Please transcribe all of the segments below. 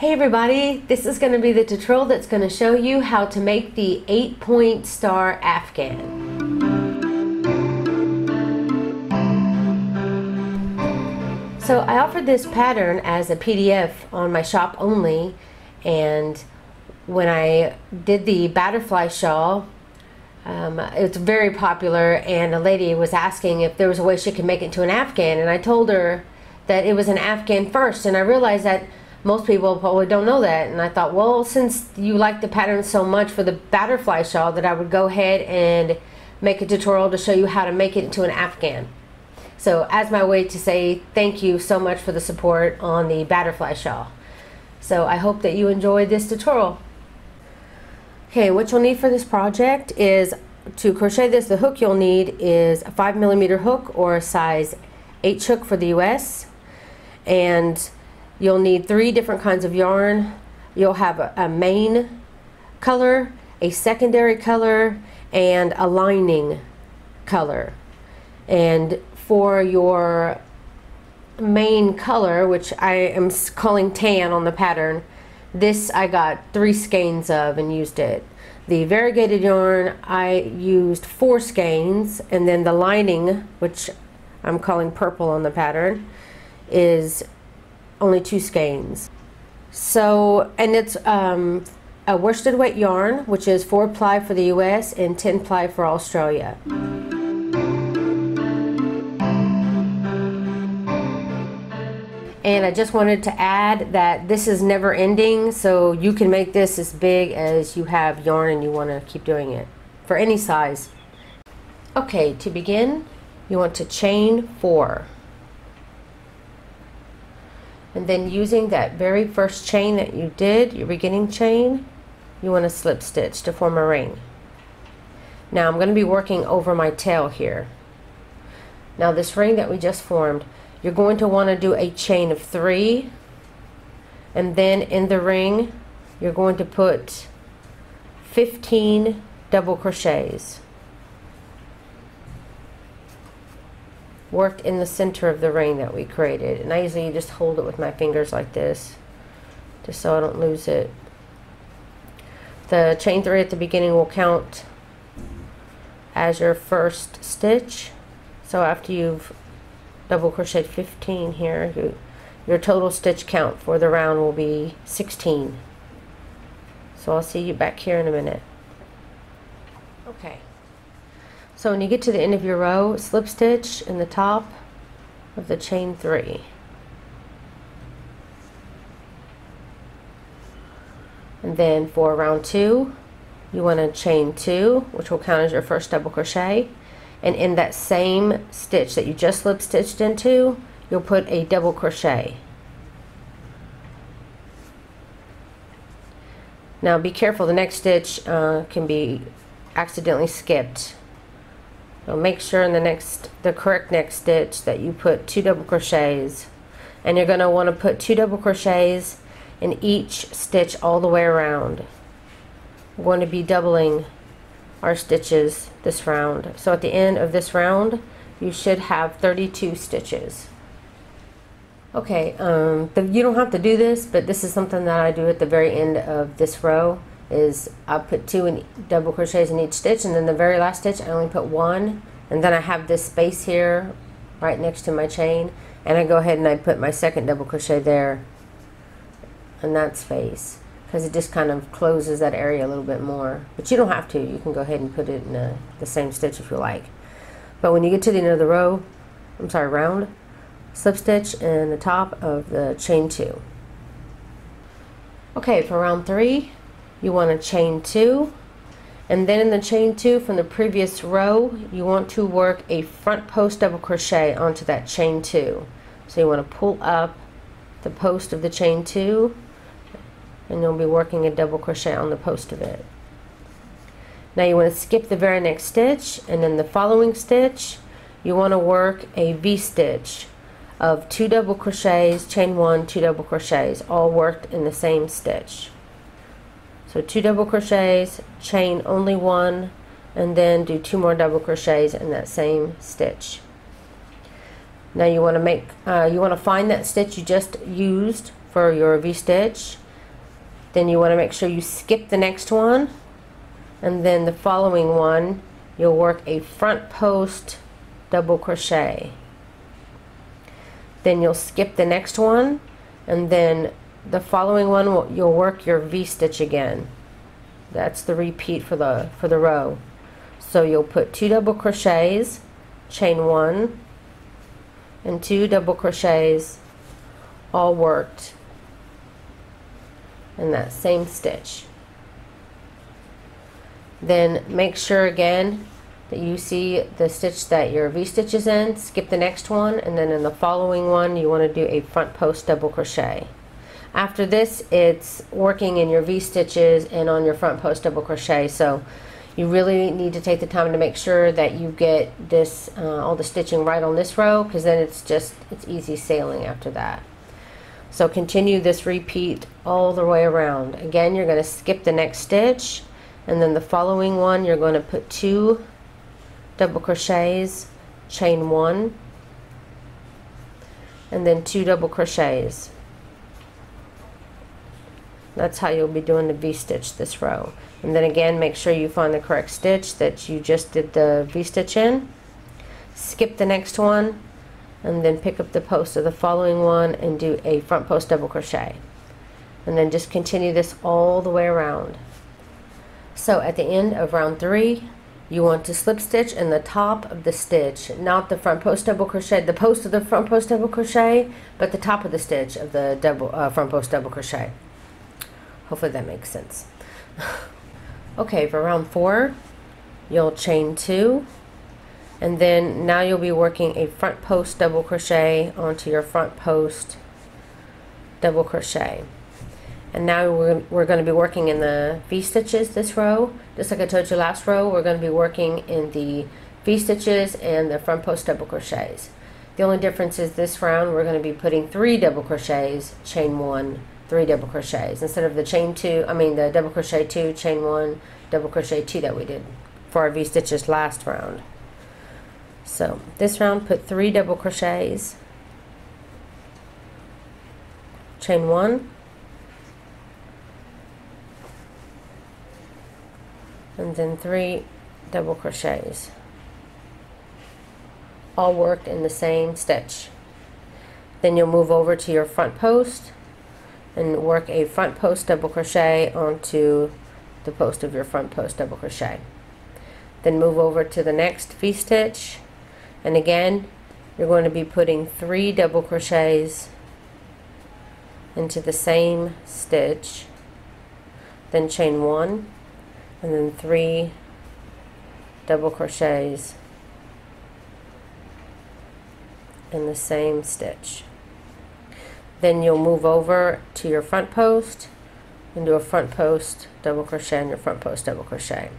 Hey everybody, this is going to be the tutorial that's going to show you how to make the 8-point star Afghan. So I offered this pattern as a PDF on my shop only, and when I did the Bat-terfly Shawl, it's very popular, and a lady was asking if there was a way she could make it into an Afghan, and I told her that it was an Afghan first, and I realized that most people probably don't know that, and I thought, well, since you like the pattern so much for the Bat-terfly Shawl, that I would go ahead and make a tutorial to show you how to make it into an Afghan. So as my way to say thank you so much for the support on the Bat-terfly Shawl. So I hope that you enjoyed this tutorial. Okay, what you'll need for this project is to crochet this. The hook you'll need is a 5mm hook or a size H hook for the US, and you'll need 3 different kinds of yarn. You'll have a main color, a secondary color, and a lining color. And for your main color, which I am calling tan on the pattern, this I got 3 skeins of and used it. The variegated yarn, I used 4 skeins, and then the lining, which I'm calling purple on the pattern, is only 2 skeins. So, and it's a worsted weight yarn, which is 4 ply for the US and 10 ply for Australia. And I just wanted to add that this is never ending, so you can make this as big as you have yarn and you want to keep doing it for any size. Okay, to begin, you want to chain 4. And then using that very first chain that you did, your beginning chain, you want to slip stitch to form a ring. Now I'm going to be working over my tail here. Now this ring that we just formed, you're going to want to do a chain of 3, and then in the ring you're going to put 15 double crochets worked in the center of the ring that we created. And I usually just hold it with my fingers like this, just so I don't lose it. The chain 3 at the beginning will count as your first stitch. So after you've double crocheted 15 here, your total stitch count for the round will be 16. So I'll see you back here in a minute. Okay. So when you get to the end of your row, slip stitch in the top of the chain 3. And then for round 2, you want to chain 2, which will count as your first double crochet. And in that same stitch that you just slip stitched into, you'll put a double crochet. Now be careful, the next stitch can be accidentally skipped. So make sure in the correct next stitch that you put 2 double crochets, and you're going to want to put 2 double crochets in each stitch all the way around. We're going to be doubling our stitches this round. So at the end of this round you should have 32 stitches. Okay, you don't have to do this, but this is something that I do at the very end of this row. Is I put 2 double crochets in each stitch, and then the very last stitch I only put 1, and then I have this space here right next to my chain, and I go ahead and I put my second double crochet there in that space, because it just kind of closes that area a little bit more. But you don't have to, you can go ahead and put it in the same stitch if you like. But when you get to the end of the round, slip stitch in the top of the chain 2. Okay, for round 3, you want to chain 2, and then in the chain 2 from the previous row, you want to work a front post double crochet onto that chain 2. So you want to pull up the post of the chain 2, and you'll be working a double crochet on the post of it. Now you want to skip the very next stitch, and in the following stitch you want to work a V-stitch of 2 double crochets, chain 1, 2 double crochets, all worked in the same stitch. So 2 double crochets, chain only 1, and then do 2 more double crochets in that same stitch. Now you want to find that stitch you just used for your V-stitch, Then you want to make sure you skip the next one, and then the following one you'll work a front post double crochet. Then you'll skip the next one, and then the following one you'll work your V-stitch again. That's the repeat for the row. So you'll put 2 double crochets, chain 1, and 2 double crochets, all worked in that same stitch. Then make sure again that you see the stitch that your V-stitch is in, skip the next one, and then in the following one you want to do a front post double crochet. After this, it's working in your V-stitches and on your front post double crochet, so you really need to take the time to make sure that you get this all the stitching right on this row, because then it's easy sailing after that. So continue this repeat all the way around. Again, you're going to skip the next stitch, and then the following one you're going to put 2 double crochets, chain 1, and then 2 double crochets. That's how you'll be doing the V-stitch this row. And then again, make sure you find the correct stitch that you just did the V-stitch in. Skip the next one, and then pick up the post of the following one and do a front post double crochet. And then just continue this all the way around. So at the end of round 3, you want to slip stitch in the top of the stitch, not the front post double crochet, the post of the front post double crochet, but the top of the stitch of the front post double crochet. Hopefully that makes sense. Okay, for round 4, you'll chain 2, and then now you'll be working a front post double crochet onto your front post double crochet. And now we're going to be working in the V-stitches this row. Just like I told you last row, we're going to be working in the V-stitches and the front post double crochets. The only difference is this round we're going to be putting 3 double crochets, chain 1, 3 double crochets, instead of the the double crochet 2, chain 1, double crochet 2 that we did for our V-stitches last round. So this round, put 3 double crochets, chain 1, and then 3 double crochets, all worked in the same stitch. Then you'll move over to your front post and work a front post double crochet onto the post of your front post double crochet. Then move over to the next V-stitch, and again you're going to be putting 3 double crochets into the same stitch, then chain 1, and then 3 double crochets in the same stitch. Then you'll move over to your front post and do a front post double crochet and your front post double crochet.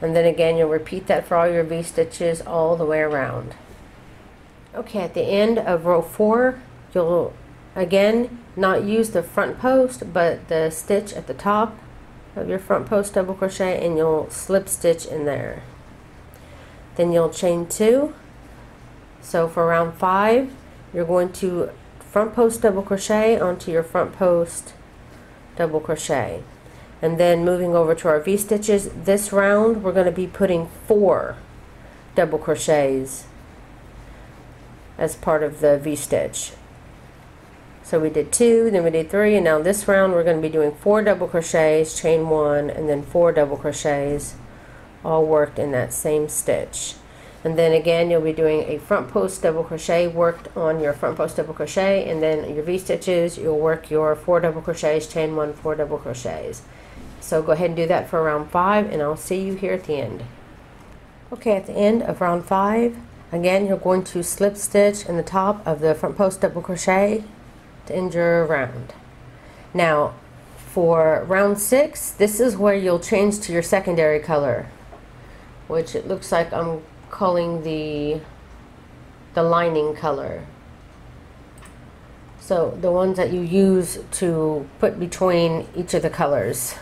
And then again you'll repeat that for all your V-stitches all the way around. Okay, at the end of row 4, you'll again not use the front post but the stitch at the top of your front post double crochet, and you'll slip stitch in there. Then you'll chain 2. So for round 5, you're going to front post double crochet onto your front post double crochet. And then moving over to our V-stitches, this round we're going to be putting 4 double crochets as part of the V-stitch. So we did 2, then we did 3, and now this round we're going to be doing 4 double crochets, chain 1, and then 4 double crochets, all worked in that same stitch. And then again you'll be doing a front post double crochet worked on your front post double crochet, and then your V-stitches you'll work your 4 double crochets, chain 1, 4 double crochets. So go ahead and do that for round 5, and I'll see you here at the end. Okay, at the end of round 5, again you're going to slip stitch in the top of the front post double crochet to end your round. Now for round 6, this is where you'll change to your secondary color, which it looks like I'm calling the lining color. So the ones that you use to put between each of the colors.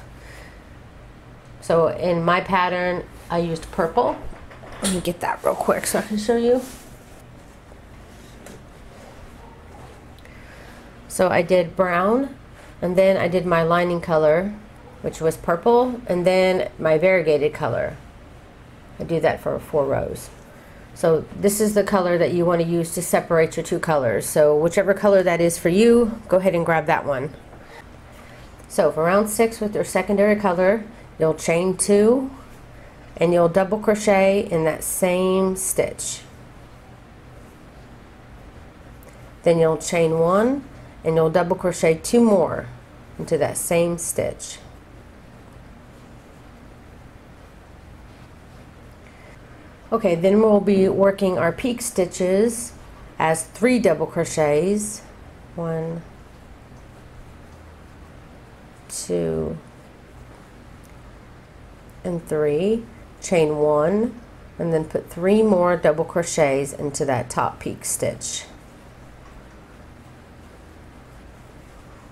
So in my pattern I used purple. Let me get that real quick so I can show you. So I did brown, and then I did my lining color, which was purple, and then my variegated color. I do that for 4 rows. So this is the color that you want to use to separate your 2 colors. So whichever color that is for you, go ahead and grab that one. So for round 6 with your secondary color, you'll chain 2 and you'll double crochet in that same stitch. Then you'll chain 1 and you'll double crochet 2 more into that same stitch. Okay, then we'll be working our peak stitches as 3 double crochets. 1, 2, and 3. Chain 1 and then put 3 more double crochets into that top peak stitch.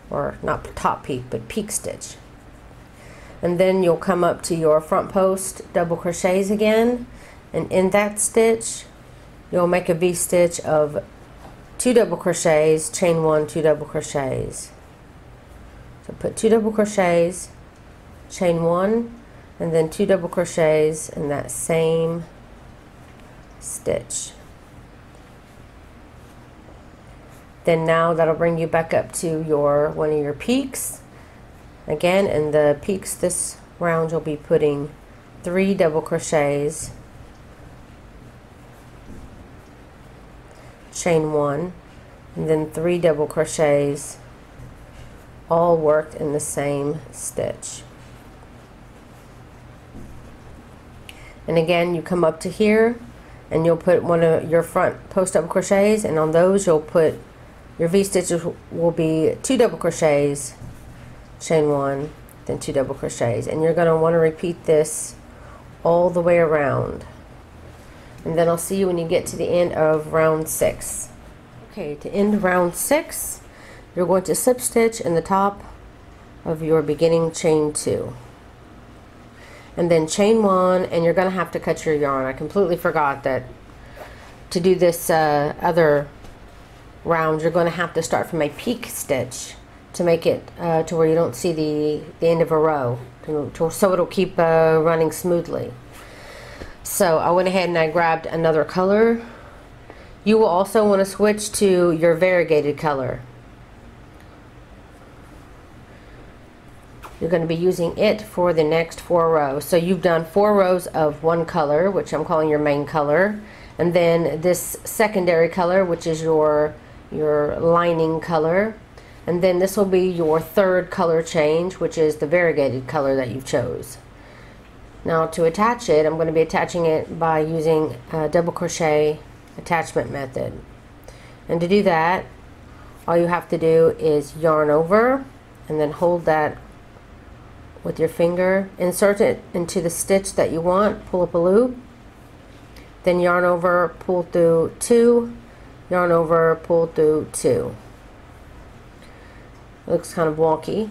Or not top peak, but peak stitch. And then you'll come up to your front post double crochets again. And in that stitch, you'll make a V-stitch of 2 double crochets, chain 1, 2 double crochets. So put 2 double crochets, chain 1, and then 2 double crochets in that same stitch. Then now that'll bring you back up to your one of your peaks. Again, in the peaks this round, you'll be putting 3 double crochets, chain 1, and then 3 double crochets, all worked in the same stitch. And again, you come up to here and you'll put one of your front post double crochets, and on those you'll put your V-stitches will be 2 double crochets, chain 1, then 2 double crochets, and you're going to want to repeat this all the way around. And then I'll see you when you get to the end of round 6. Okay, to end round 6, you're going to slip stitch in the top of your beginning chain 2. And then chain 1, and you're going to have to cut your yarn. I completely forgot that to do this other round, you're going to have to start from a peak stitch to make it to where you don't see the end of a row, so it'll keep running smoothly. So I went ahead and I grabbed another color. You will also want to switch to your variegated color. You're going to be using it for the next 4 rows. So you've done 4 rows of one color, which I'm calling your main color, and then this secondary color, which is your lining color, and then this will be your 3rd color change, which is the variegated color that you've chose. Now to attach it, I'm going to be attaching it by using a double crochet attachment method. And to do that, all you have to do is yarn over and then hold that with your finger, insert it into the stitch that you want, pull up a loop, then yarn over, pull through 2, yarn over, pull through 2. It looks kind of wonky,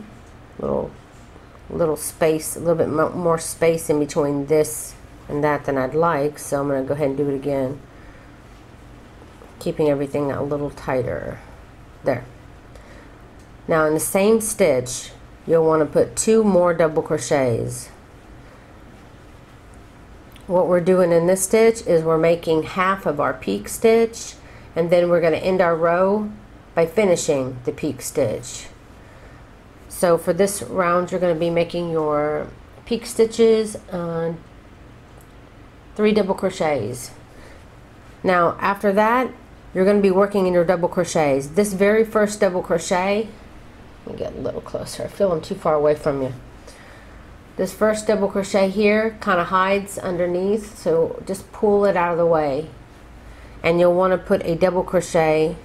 little space, a little bit more space in between this and that than I'd like, so I'm going to go ahead and do it again, keeping everything a little tighter. There. Now in the same stitch, you'll want to put 2 more double crochets. What we're doing in this stitch is we're making half of our peak stitch, and then we're going to end our row by finishing the peak stitch. So for this round, you're going to be making your peak stitches on 3 double crochets. Now after that, you're going to be working in your double crochets. This very first double crochet, let me get a little closer, I feel I'm too far away from you. This first double crochet here kind of hides underneath, so just pull it out of the way. And you'll want to put a double crochet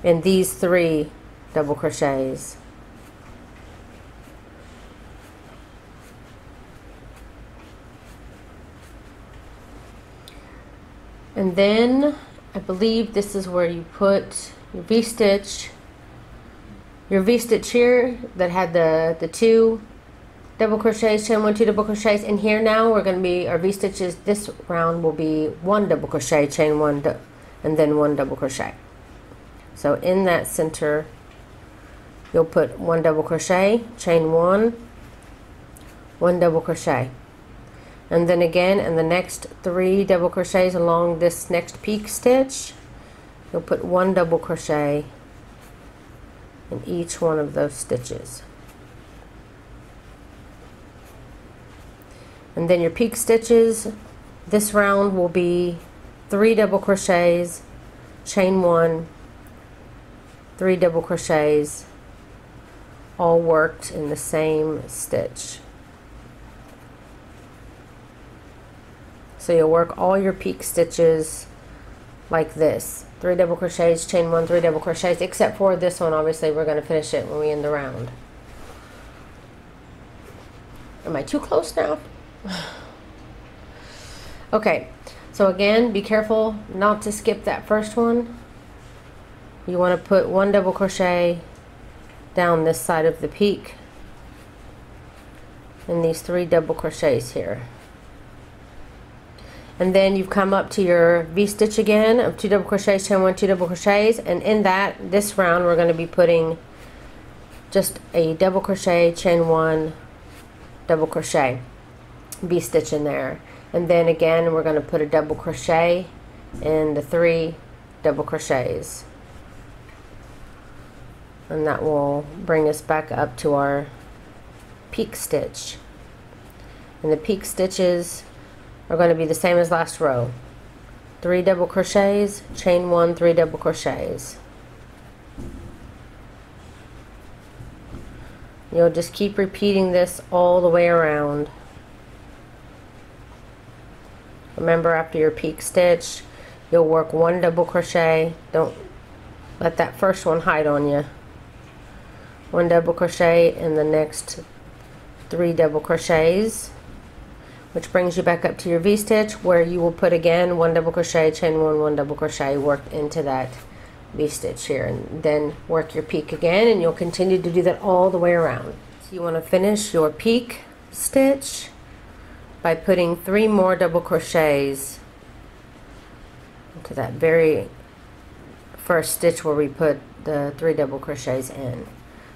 in these 3 double crochets. And then I believe this is where you put your V-stitch. Your V-stitch here that had the 2 double crochets, chain 1, 2 double crochets. And here now we're going to be, our V-stitches this round will be 1 double crochet, chain 1, and then 1 double crochet. So in that center you'll put 1 double crochet, chain 1, 1 double crochet, and then again in the next 3 double crochets along this next peak stitch, you'll put 1 double crochet in each one of those stitches. And then your peak stitches this round will be 3 double crochets, chain 1, 3 double crochets, all worked in the same stitch. So you'll work all your peak stitches like this: 3 double crochets, chain 1, 3 double crochets, except for this one. Obviously we're going to finish it when we end the round. Am I too close now? Okay, so again, be careful not to skip that first one. You want to put 1 double crochet down this side of the peak in these 3 double crochets here. And then you've come up to your V-stitch again of 2 double crochets, chain 1, 2 double crochets, and in that, this round we're going to be putting just a double crochet, chain 1, double crochet, V-stitch in there. And then again we're going to put a double crochet in the 3 double crochets, and that will bring us back up to our peak stitch. And the peak stitches are going to be the same as last row: 3 double crochets, chain 1, 3 double crochets. You'll just keep repeating this all the way around. Remember, after your peak stitch, you'll work 1 double crochet. Don't let that first one hide on you. 1 double crochet in the next 3 double crochets, which brings you back up to your V-stitch, where you will put again 1 double crochet, chain 1, 1 double crochet, work into that V-stitch here, and then work your peak again, and you'll continue to do that all the way around. So you want to finish your peak stitch by putting 3 more double crochets into that very first stitch where we put the 3 double crochets in.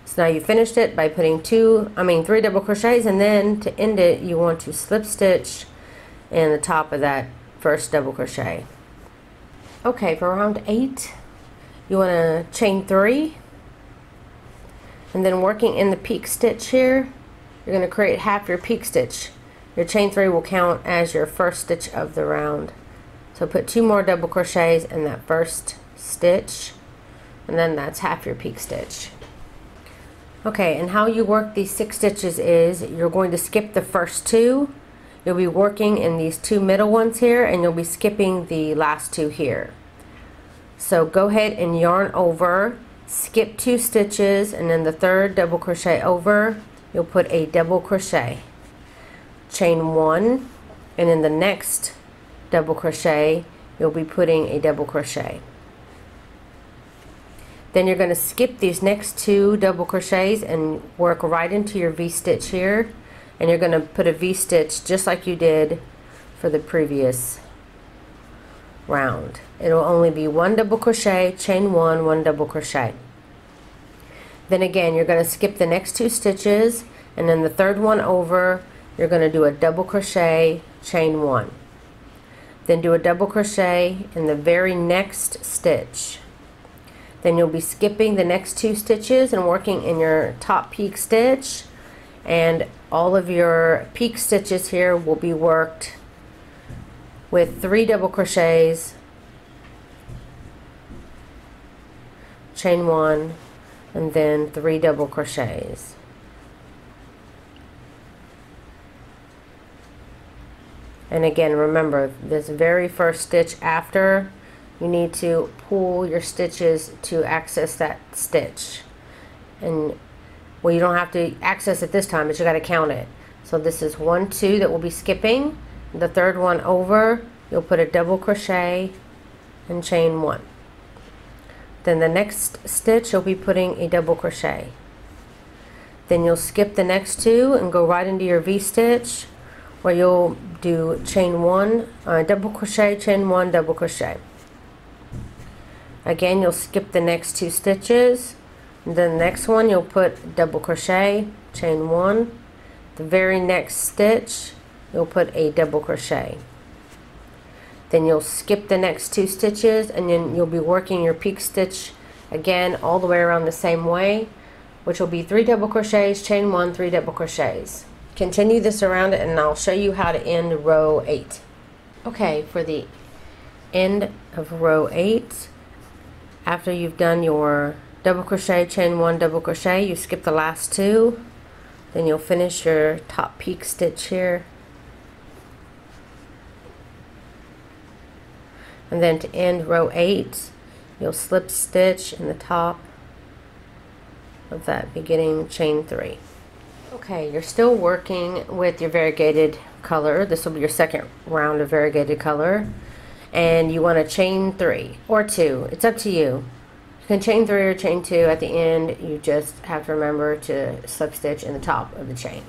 So now you finished it by putting 3 double crochets, and then to end it you want to slip stitch in the top of that first double crochet. Okay, for round 8 you want to chain 3, and then working in the peak stitch here, you're going to create half your peak stitch. Your chain 3 will count as your first stitch of the round. So put 2 more double crochets in that first stitch, and then that's half your peak stitch. Okay, and how you work these 6 stitches is you're going to skip the first 2. You'll be working in these 2 middle ones here, and you'll be skipping the last 2 here. So go ahead and yarn over, skip 2 stitches, and then the 3rd double crochet over, you'll put a double crochet, chain 1, and in the next double crochet you'll be putting a double crochet. Then you're going to skip these next 2 double crochets and work right into your V-stitch here, and you're going to put a V-stitch just like you did for the previous round. It'll only be 1 double crochet, chain 1, 1 double crochet. Then again you're going to skip the next 2 stitches, and then the 3rd one over you're going to do a double crochet, chain 1. Then do a double crochet in the very next stitch. Then you'll be skipping the next 2 stitches and working in your top peak stitch, and all of your peak stitches here will be worked with 3 double crochets, chain 1, and then 3 double crochets. And again, remember, this very first stitch after, you need to pull your stitches to access that stitch. And well, you don't have to access it this time, but you got to count it. So this is 1, 2 that we'll be skipping. The 3rd one over, you'll put a double crochet and chain 1. Then the next stitch you'll be putting a double crochet. Then you'll skip the next 2 and go right into your V-stitch, where you'll do chain 1, double crochet, chain 1, double crochet. Again, you'll skip the next 2 stitches, And then the next one you'll put double crochet, chain 1. The very next stitch you'll put a double crochet. Then you'll skip the next 2 stitches, and then you'll be working your peak stitch again all the way around the same way, which will be 3 double crochets, chain 1, 3 double crochets. Continue this around it, and I'll show you how to end row 8. Okay, for the end of row 8, after you've done your double crochet, chain 1, double crochet, you skip the last 2, then you'll finish your top peak stitch here. And then to end row 8, you'll slip stitch in the top of that beginning chain 3. Okay, you're still working with your variegated color. This will be your second round of variegated color. And you want to chain 3 or 2. It's up to you. You can chain 3 or chain 2 at the end. You just have to remember to slip stitch in the top of the chain.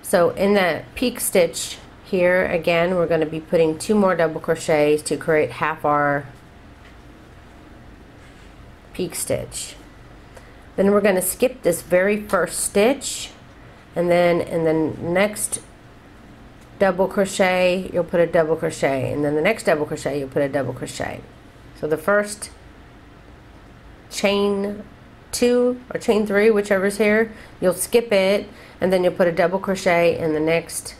So in that peak stitch here, again, we're going to be putting 2 more double crochets to create half our peak stitch. Then we're going to skip this very first stitch, and then in the next double crochet you'll put a double crochet, and then the next double crochet you'll put a double crochet. So the first chain 2 or chain 3, whichever's here, you'll skip it, and then you'll put a double crochet in the next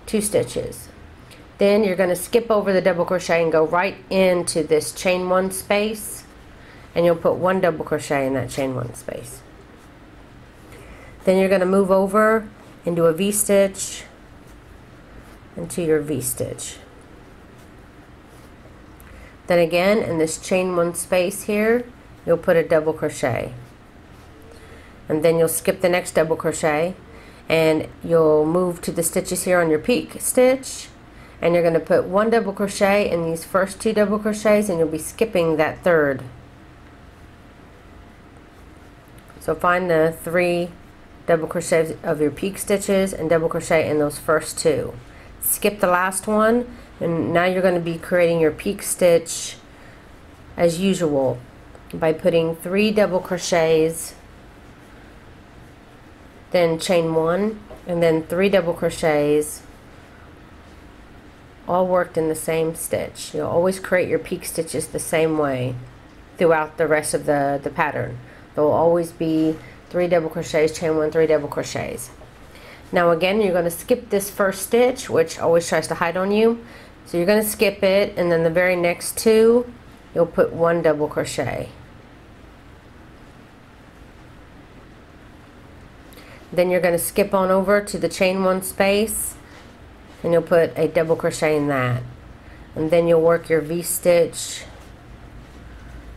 2 stitches. Then you're going to skip over the double crochet and go right into this chain 1 space, and you'll put 1 double crochet in that chain 1 space. Then you're going to move over into a V-stitch, into your V-stitch. Then again in this chain 1 space here, you'll put a double crochet, and then you'll skip the next double crochet, and you'll move to the stitches here on your peak stitch, and you're going to put 1 double crochet in these first 2 double crochets, and you'll be skipping that third. So find the 3 double crochets of your peak stitches and double crochet in those first 2. Skip the last one, and now you're going to be creating your peak stitch as usual by putting 3 double crochets, then chain 1, and then 3 double crochets, all worked in the same stitch. You'll always create your peak stitches the same way throughout the rest of the pattern. There will always be 3 double crochets, chain 1, 3 double crochets. Now again, you're going to skip this first stitch, which always tries to hide on you. So you're going to skip it, and then the very next 2 you'll put 1 double crochet. Then you're going to skip on over to the chain 1 space, and you'll put a double crochet in that, and then you'll work your V-stitch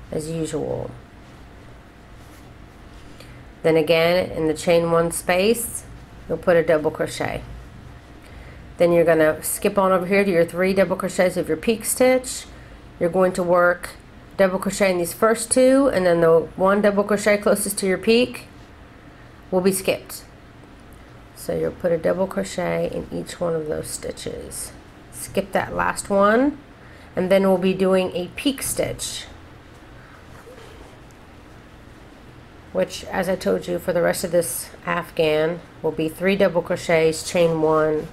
as usual. Then again in the chain 1 space you'll put a double crochet. Then you're going to skip on over here to your 3 double crochets of your peak stitch. You're going to work double crochet in these first 2, and then the 1 double crochet closest to your peak will be skipped. So you'll put a double crochet in each one of those stitches. Skip that last one, and then we'll be doing a peak stitch, which, as I told you, for the rest of this Afghan will be 3 double crochets, chain 1,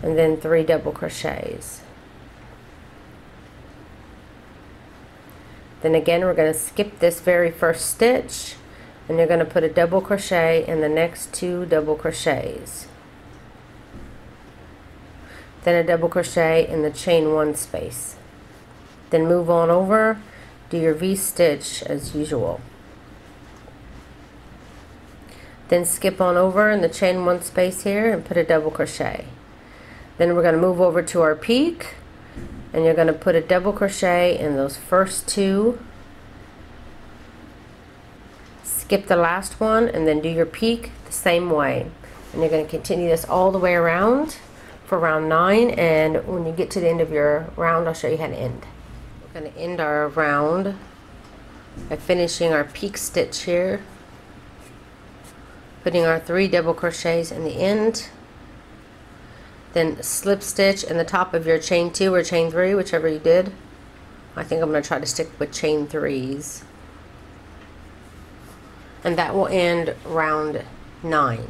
and then 3 double crochets. Then again we're going to skip this very first stitch, and you're going to put a double crochet in the next 2 double crochets, then a double crochet in the chain 1 space. Then move on over, do your V-stitch as usual. Then skip on over in the chain 1 space here and put a double crochet. Then we're going to move over to our peak, and you're going to put a double crochet in those first 2. Skip the last one, and then do your peak the same way. And you're going to continue this all the way around for round 9, and when you get to the end of your round I'll show you how to end. We're going to end our round by finishing our peak stitch here, putting our 3 double crochets in the end, then slip stitch in the top of your chain 2 or chain 3, whichever you did. I think I'm going to try to stick with chain 3s. and that will end round 9.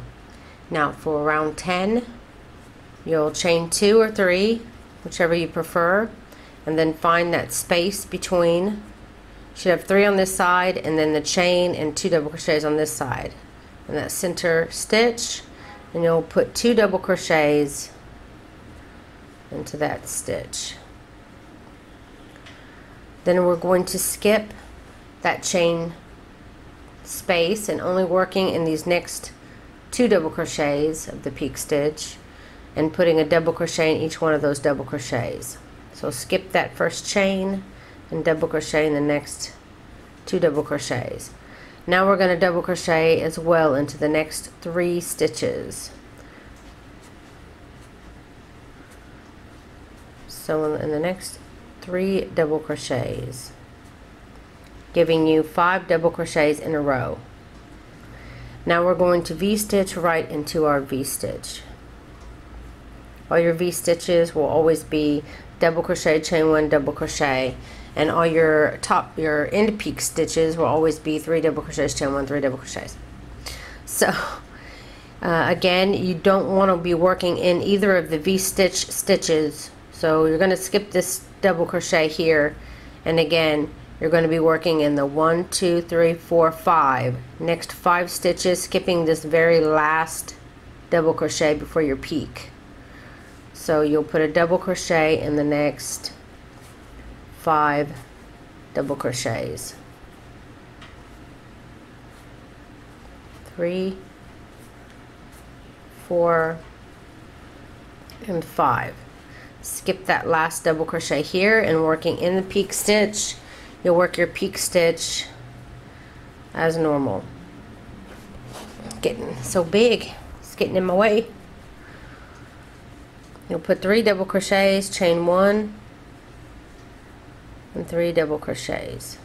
Now for round 10, you'll chain 2 or 3, whichever you prefer, and then find that space between. You should have 3 on this side, and then the chain and 2 double crochets on this side, and that center stitch, and you'll put 2 double crochets into that stitch. Then we're going to skip that chain space and only working in these next 2 double crochets of the peak stitch and putting a double crochet in each one of those double crochets. So skip that first chain and double crochet in the next 2 double crochets. Now we're going to double crochet as well into the next 3 stitches. So in the next 3 double crochets, giving you 5 double crochets in a row. Now we're going to V-stitch right into our V-stitch. All your V-stitches will always be double crochet, chain 1, double crochet, and all your end peak stitches will always be 3 double crochets, chain 1, 3 double crochets. So again, you don't want to be working in either of the V-stitch stitches, so you're going to skip this double crochet here, and again you're going to be working in the 1, 2, 3, 4, 5 next 5 stitches, skipping this very last double crochet before your peak. So you'll put a double crochet in the next 5 double crochets. 3, 4, and 5. Skip that last double crochet here, and working in the peak stitch, you'll work your peak stitch as normal. Getting so big, it's getting in my way. You'll put 3 double crochets, chain 1, and 3 double crochets.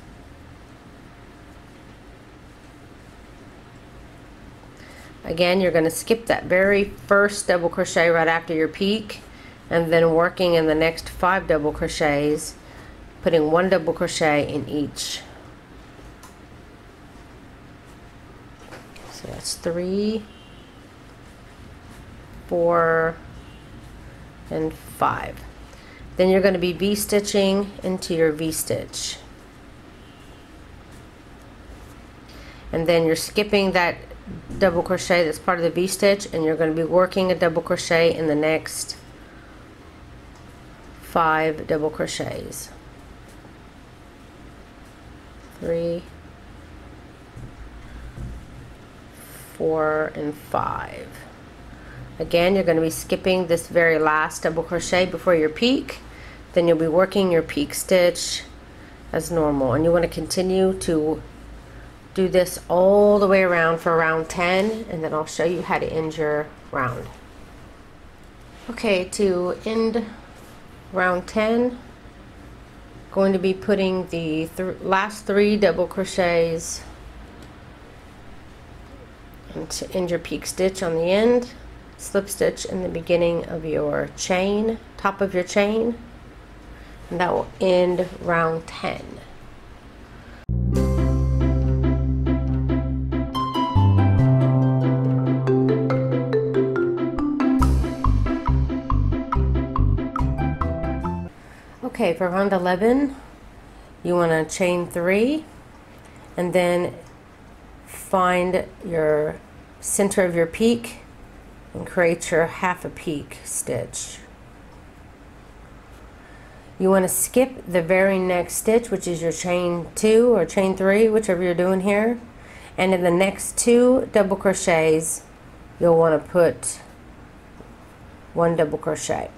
Again, you're going to skip that very first double crochet right after your peak, and then working in the next 5 double crochets, putting 1 double crochet in each. So that's 3, 4, and 5. Then you're going to be V-stitching into your V-stitch, and then you're skipping that double crochet that's part of the V-stitch, and you're going to be working a double crochet in the next 5 double crochets. 3, 4, and 5. Again, you're going to be skipping this very last double crochet before your peak. Then you'll be working your peak stitch as normal, and you want to continue to do this all the way around for round 10, and then I'll show you how to end your round. Okay, to end round 10, going to be putting the last 3 double crochets and to end your peak stitch on the end, slip stitch in the beginning of your chain, top of your chain, and that will end round 10. Okay, for round 11, you want to chain 3 and then find your center of your peak and create your half a peak stitch. You want to skip the very next stitch, which is your chain 2 or chain 3, whichever you're doing here, and in the next 2 double crochets you'll want to put 1 double crochet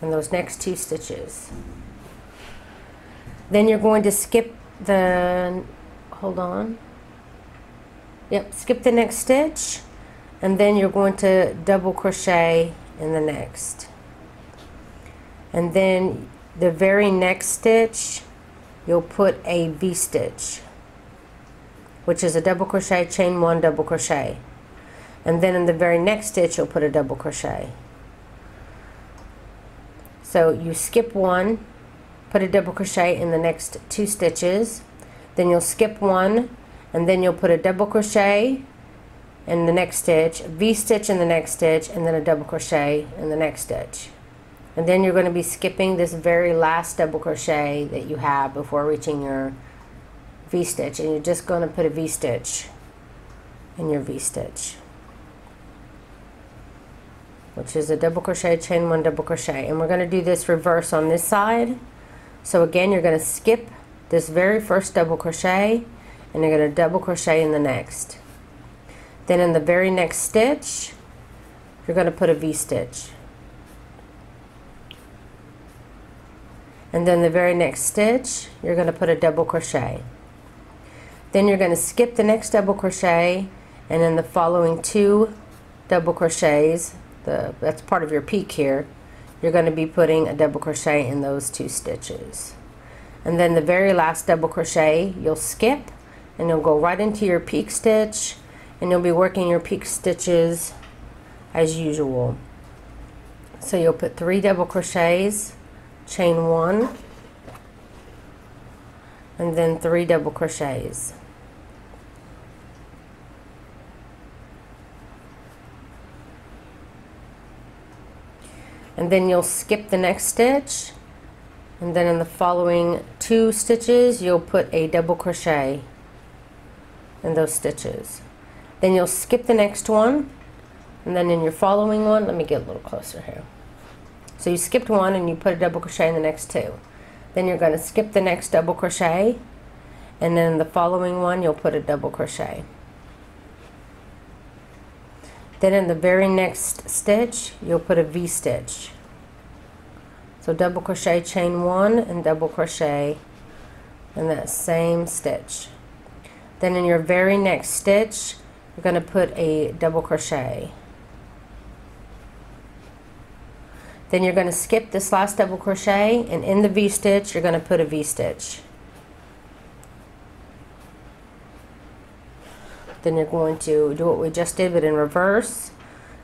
in those next 2 stitches. Then you're going to skip the, skip the next stitch, and then you're going to double crochet in the next, and then the very next stitch you'll put a V-stitch, which is a double crochet, chain 1, double crochet, and then in the very next stitch you'll put a double crochet. So you skip 1, put a double crochet in the next 2 stitches, then you'll skip 1 and then you'll put a double crochet in the next stitch, V-stitch in the next stitch, and then a double crochet in the next stitch. And then you're going to be skipping this very last double crochet that you have before reaching your V-stitch, and you're just going to put a V-stitch in your V-stitch, which is a double crochet, chain one, double crochet. And we're going to do this reverse on this side. So again, you're going to skip this very first double crochet, and you're going to double crochet in the next. Then in the very next stitch, you're going to put a V-stitch. And then the very next stitch, you're going to put a double crochet. Then you're going to skip the next double crochet, and in the following 2 double crochets, that's part of your peak here, you're going to be putting a double crochet in those 2 stitches. And then the very last double crochet you'll skip, and you'll go right into your peak stitch, and you'll be working your peak stitches as usual. So you'll put 3 double crochets, chain 1, and then 3 double crochets. And then you'll skip the next stitch, and then in the following 2 stitches you'll put a double crochet in those stitches. Then you'll skip the next one, and then in your following one, let me get a little closer here. So you skipped one and you put a double crochet in the next 2. Then you're going to skip the next double crochet, and then in the following one you'll put a double crochet. Then in the very next stitch you'll put a V-stitch. So double crochet, chain 1, and double crochet in that same stitch. Then in your very next stitch you're going to put a double crochet. Then you're going to skip this last double crochet, and in the V-stitch you're going to put a V-stitch. Then you're going to do what we just did but in reverse.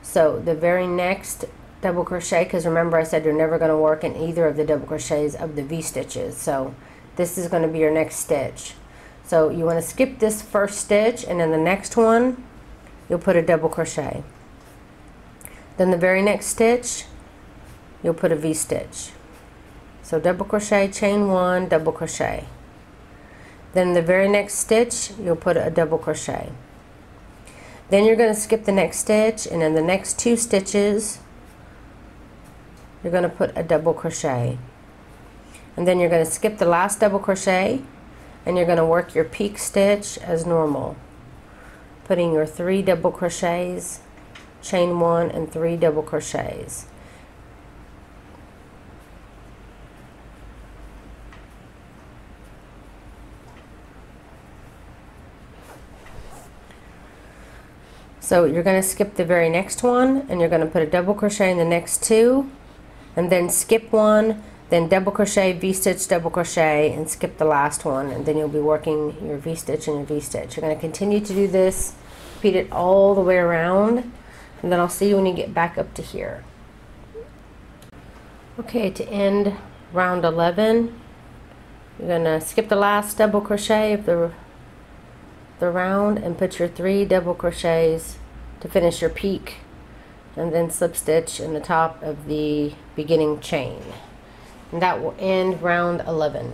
So the very next double crochet, because remember I said you're never going to work in either of the double crochets of the V-stitches, so this is going to be your next stitch. So you want to skip this first stitch, and in the next one you'll put a double crochet. Then the very next stitch you'll put a V-stitch. So double crochet, chain 1, double crochet. Then the very next stitch you'll put a double crochet. Then you're going to skip the next stitch, and in the next 2 stitches you're going to put a double crochet. And then you're going to skip the last double crochet, and you're going to work your peak stitch as normal, putting your 3 double crochets, chain 1, and 3 double crochets. So you're going to skip the very next one, and you're going to put a double crochet in the next 2, and then skip one, then double crochet, V-stitch, double crochet, and skip the last one, and then you'll be working your V-stitch and your V-stitch. You're going to continue to do this, repeat it all the way around, and then I'll see you when you get back up to here. Okay, to end round 11, you're going to skip the last double crochet of the round and put your 3 double crochets to finish your peak, and then slip stitch in the top of the beginning chain, and that will end round 11.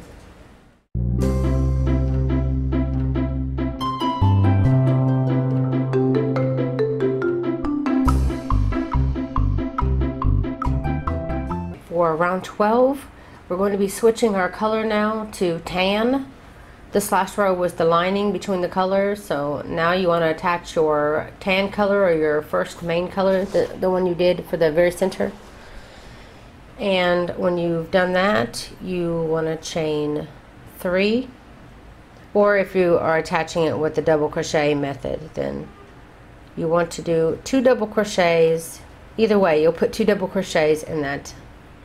For round 12 we're going to be switching our color now to tan. This last row was the lining between the colors, so now you want to attach your tan color or your first main color, the one you did for the very center. And when you've done that, you want to chain 3, or if you are attaching it with the double crochet method, then you want to do 2 double crochets. Either way, you'll put 2 double crochets in that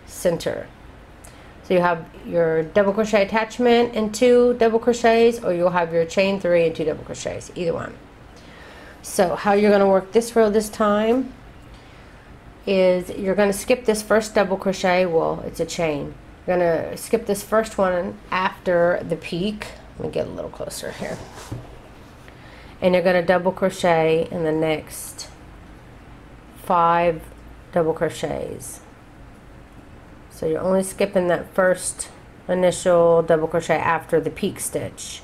center. So you have your double crochet attachment and 2 double crochets, or you'll have your chain 3 and 2 double crochets, either one. So how you're going to work this row this time is you're going to skip this first double crochet. Well, it's a chain. You're going to skip this first one after the peak. Let me get a little closer here. and you're going to double crochet in the next 5 double crochets. So you're only skipping that first initial double crochet after the peak stitch.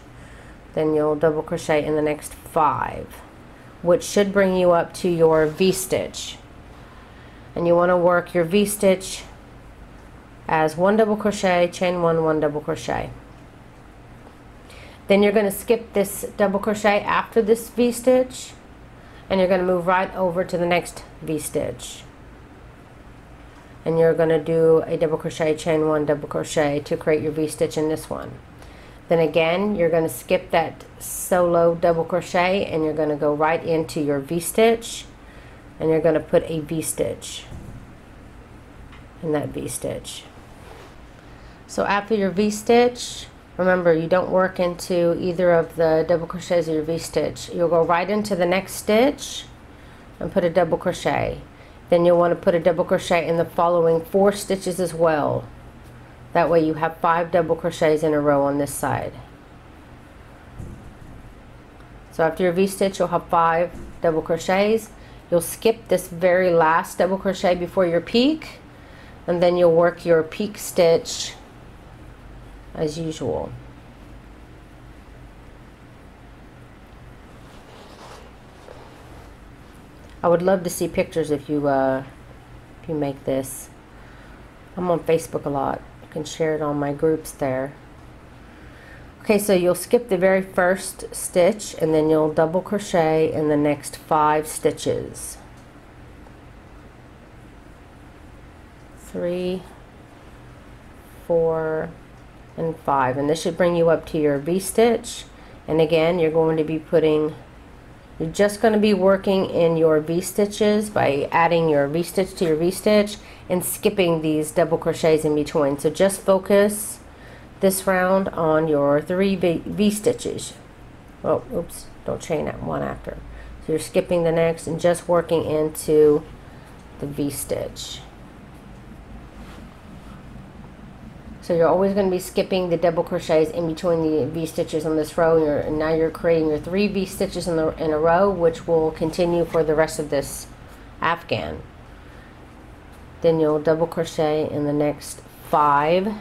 Then you'll double crochet in the next 5, which should bring you up to your V-stitch. And you want to work your V-stitch as 1 double crochet, chain 1, 1 double crochet. Then you're going to skip this double crochet after this V-stitch, and you're going to move right over to the next V-stitch. And you're going to do a double crochet, chain 1 double crochet to create your V-stitch in this one. Then again, you're going to skip that solo double crochet, and you're going to go right into your V-stitch, and you're going to put a V-stitch in that V-stitch. So after your V-stitch, remember, you don't work into either of the double crochets of your V-stitch. You'll go right into the next stitch and put a double crochet. Then you'll want to put a double crochet in the following 4 stitches as well. That way you have 5 double crochets in a row on this side. So after your V-stitch, you'll have 5 double crochets. You'll skip this very last double crochet before your peak, and then you'll work your peak stitch as usual. I would love to see pictures if you make this. I'm on Facebook a lot. You can share it on my groups there. Okay, so you'll skip the very first stitch, and then you'll double crochet in the next 5 stitches. 3, 4, and 5, and this should bring you up to your V-stitch. And again, you're just going to be working in your V-stitches by adding your V-stitch to your V-stitch and skipping these double crochets in between. So just focus this round on your 3 V-stitches. Oh, oops, don't chain that one after. So you're skipping the next and just working into the V-stitch. So you're always going to be skipping the double crochets in between the V-stitches on this row, and now you're creating your 3 V-stitches in a row, which will continue for the rest of this Afghan. Then you'll double crochet in the next 5.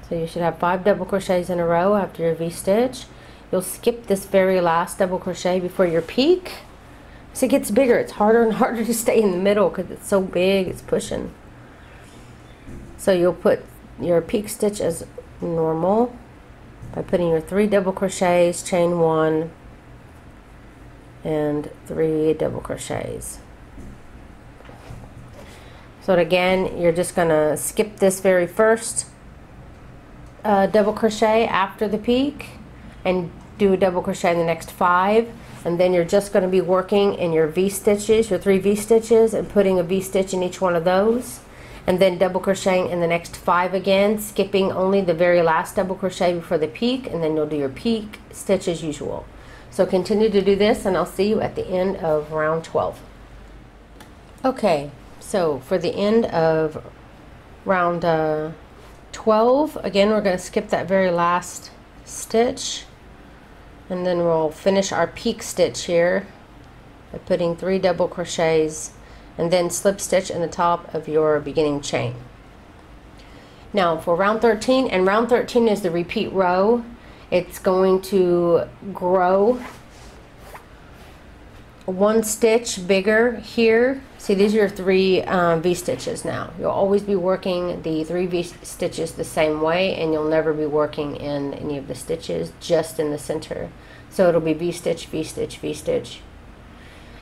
So you should have 5 double crochets in a row after your V-stitch. You'll skip this very last double crochet before your peak. As it gets bigger, it's harder and harder to stay in the middle because it's so big, it's pushing. So you'll put your peak stitch as normal by putting your 3 double crochets, chain 1, and 3 double crochets. So again, you're just going to skip this very first double crochet after the peak and do a double crochet in the next 5. And then you're just going to be working in your V-stitches, your 3 V-stitches, and putting a V-stitch in each one of those. And then double crocheting in the next 5 again, skipping only the very last double crochet before the peak, and then you'll do your peak stitch as usual. So continue to do this, and I'll see you at the end of round 12. Okay, so for the end of round 12, again, we're going to skip that very last stitch. And then we'll finish our peak stitch here by putting 3 double crochets and then slip stitch in the top of your beginning chain. Now for round 13, and round 13 is the repeat row. It's going to grow 1 stitch bigger here. See, these are your 3 V-stitches now. You'll always be working the 3 V-stitches the same way, and you'll never be working in any of the stitches, just in the center. So it'll be V-stitch, V-stitch, V-stitch.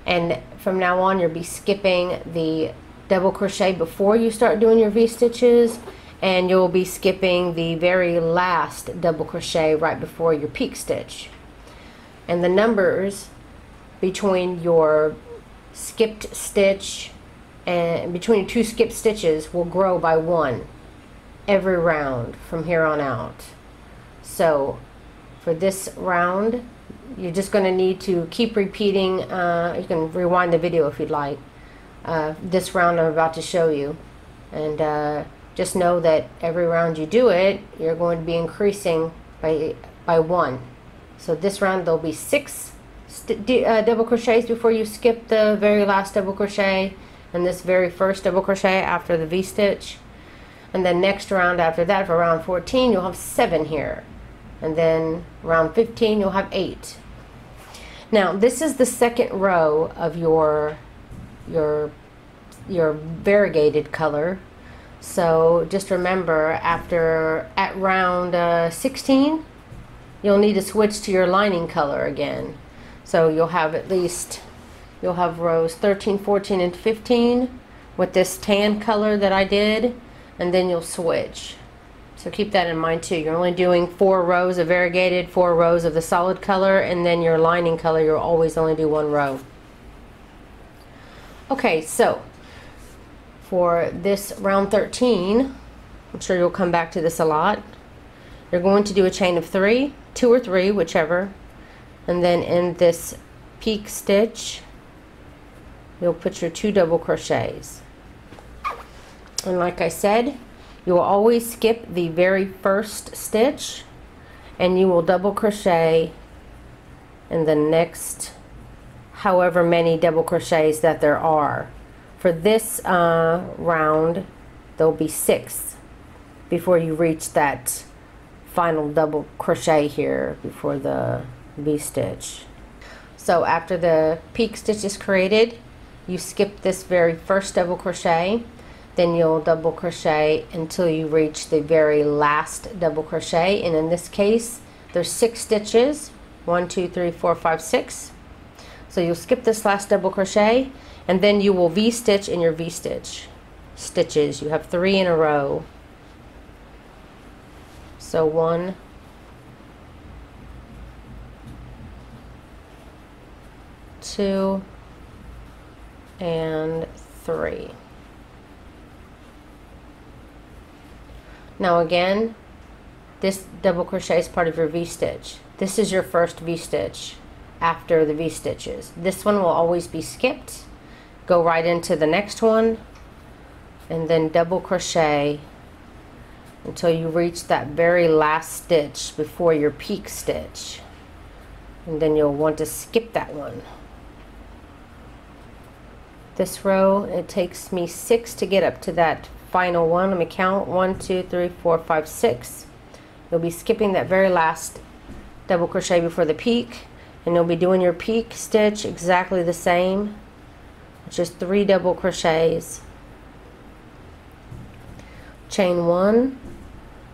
And from now on, you'll be skipping the double crochet before you start doing your V-stitches, and you'll be skipping the very last double crochet right before your peak stitch. And the numbers between your skipped stitch and between 2 skipped stitches will grow by 1 every round from here on out. So for this round, you're just going to need to keep repeating. You can rewind the video if you'd like. This round I'm about to show you, and just know that every round you do it, you're going to be increasing by 1. So this round there'll be 6 double crochets before you skip the very last double crochet and this very first double crochet after the V-stitch. And then next round after that, for round 14, you'll have 7 here. And then round 15, you'll have 8. Now this is the second row of your variegated color. So just remember, at round 16, you'll need to switch to your lining color again. So you'll have rows 13, 14, and 15 with this tan color that I did, and then you'll switch. So keep that in mind too. You're only doing 4 rows of variegated, 4 rows of the solid color, and then your lining color, you'll always only do 1 row. Okay, so for this round 13, I'm sure you'll come back to this a lot. You're going to do a chain of 3, 2 or 3, whichever, and then in this peak stitch, you'll put your 2 double crochets. And like I said, you will always skip the very first stitch, and you will double crochet in the next however many double crochets that there are. For this round, there'll be 6 before you reach that final double crochet here before the V-stitch. So after the peak stitch is created, you skip this very first double crochet, then you'll double crochet until you reach the very last double crochet, and in this case there's 6 stitches, 1, 2, 3, 4, 5, 6. So you'll skip this last double crochet, and then you will V-stitch in your V-stitch stitches. You have 3 in a row. So 1, 2, and 3. Now again, this double crochet is part of your V-stitch. This is your first V-stitch after the V-stitches. This one will always be skipped. Go right into the next one and then double crochet until you reach that very last stitch before your peak stitch, and then you'll want to skip that one. This row, it takes me 6 to get up to that final one. Let me count: 1, 2, 3, 4, 5, 6. You'll be skipping that very last double crochet before the peak, and you'll be doing your peak stitch exactly the same, just 3 double crochets, chain 1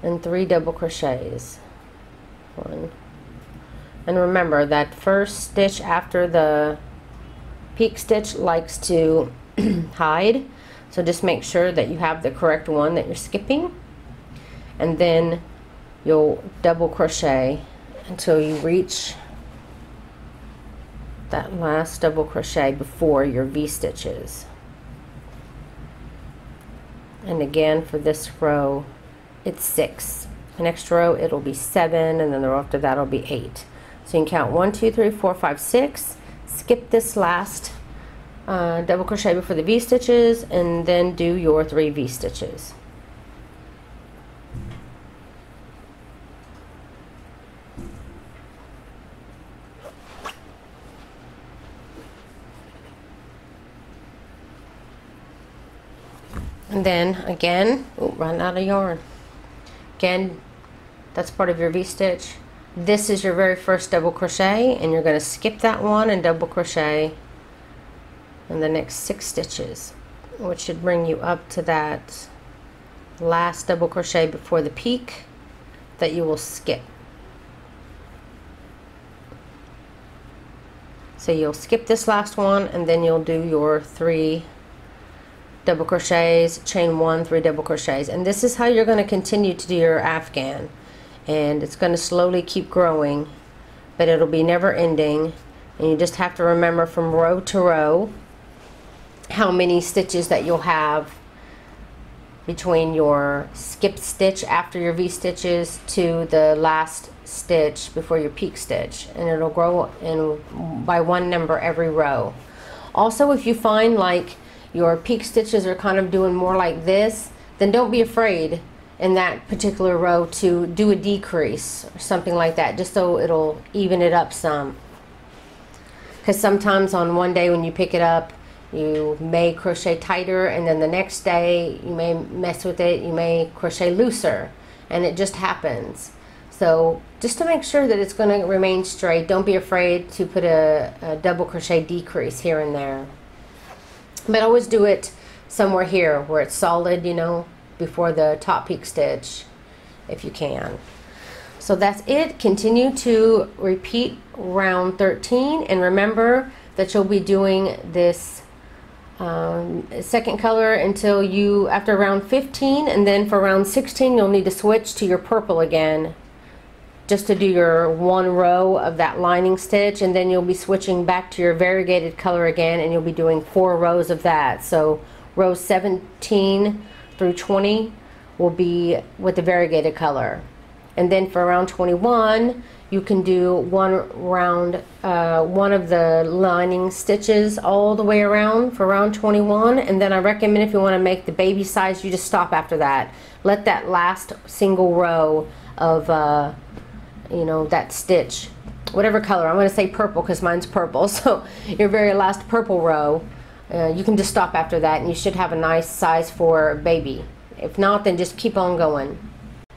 and 3 double crochets. 1, and remember that first stitch after the peak stitch likes to hide, so just make sure that you have the correct one that you're skipping, and then you'll double crochet until you reach that last double crochet before your V-stitches. And again, for this row it's 6. The next row it'll be 7, and then the row after that will be 8. So you can count 1, 2, 3, 4, 5, 6. Skip this last double crochet before the V-stitches, and then do your 3 V-stitches. And then again, run out of yarn. Again, that's part of your V-stitch. This is your very first double crochet, and you're going to skip that one and double crochet in the next 6 stitches, which should bring you up to that last double crochet before the peak that you will skip. So you'll skip this last one, and then you'll do your 3 double crochets, chain 1, 3 double crochets, and this is how you're going to continue to do your Afghan. And it's going to slowly keep growing, but it'll be never ending, and you just have to remember from row to row how many stitches that you'll have between your skipped stitch after your V-stitches to the last stitch before your peak stitch, and it'll grow in by 1 number every row. Also, if you find like your peak stitches are kind of doing more like this, then don't be afraid in that particular row to do a decrease or something like that, just so it'll even it up some. Because sometimes on one day when you pick it up, you may crochet tighter, and then the next day you may mess with it, you may crochet looser, and it just happens. So just to make sure that it's going to remain straight, don't be afraid to put a double crochet decrease here and there. But always do it somewhere here where it's solid, you know, before the top peak stitch, if you can. So that's it. Continue to repeat round 13, and remember that you'll be doing this second color until you, after round 15, and then for round 16 you'll need to switch to your purple again, just to do your one row of that lining stitch, and then you'll be switching back to your variegated color again, and you'll be doing 4 rows of that. So rows 17 through 20 will be with the variegated color, and then for round 21 you can do one of the lining stitches all the way around for round 21, and then I recommend if you want to make the baby size, you just stop after that. Let that last single row of you know, that stitch, whatever color, I'm going to say purple because mine's purple, so your very last purple row, you can just stop after that, and you should have a nice size for baby. If not, then just keep on going.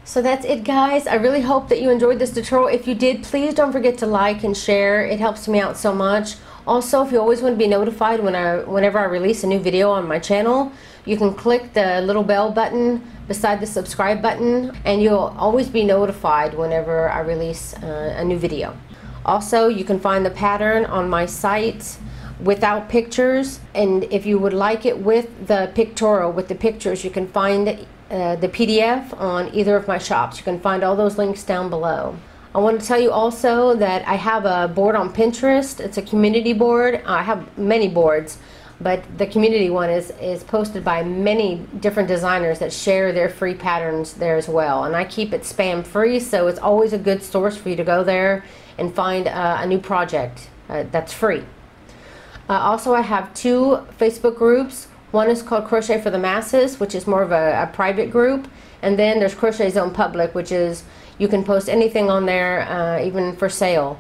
So that's it, guys. I really hope that you enjoyed this tutorial. If you did, please don't forget to like and share. It helps me out so much. Also, if you always want to be notified whenever I release a new video on my channel, you can click the little bell button beside the subscribe button, and you'll always be notified whenever I release a new video. Also, you can find the pattern on my site without pictures, and if you would like it with the pictorial, with the pictures, you can find the PDF on either of my shops. You can find all those links down below. I want to tell you also that I have a board on Pinterest. It's a community board. I have many boards, but the community one is posted by many different designers that share their free patterns there as well. And I keep it spam free, so it's always a good source for you to go there and find a new project that's free. Also, I have 2 Facebook groups. One is called Crochet for the Masses, which is more of a private group, and then there's Crochet Zone Public, which is you can post anything on there, even for sale.